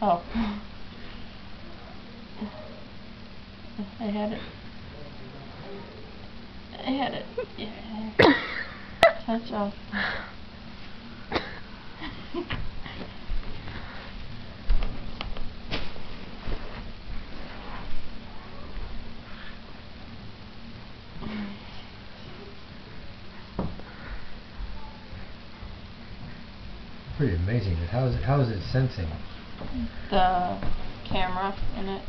Oh. I had it. I had it. Yeah. Touch off. Pretty amazing. How is it sensing? The camera in it.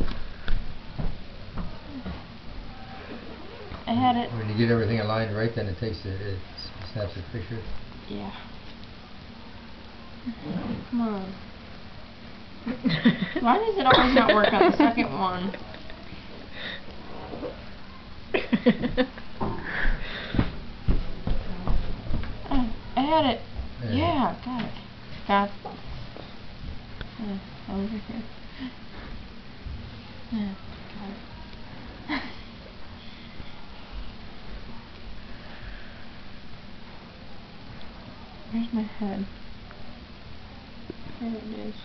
I had it. When you get everything aligned right, then it snaps a picture. Yeah. Come on. Why does it always not work on the second one? I had it. Yeah, got it. Got over here. Yeah, got it. Where's my head? There it is.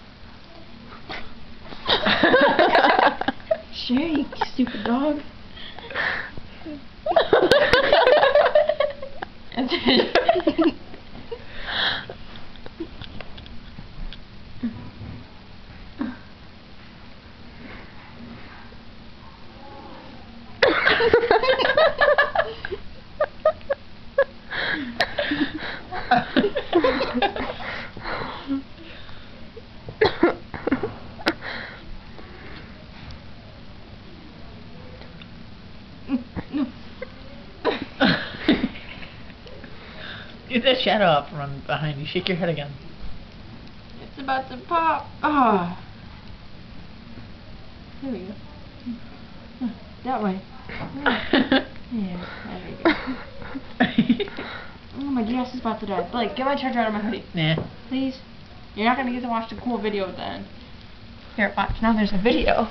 Shake, stupid dog. Get that shadow up from behind you. Shake your head again. It's about to pop. Ah. There we go. That way. Yeah, there we go. Oh, my dress is about to die. Blake, get my charger out of my hoodie. Nah. Please. You're not going to get to watch the cool video then. Here, watch. Now there's a video.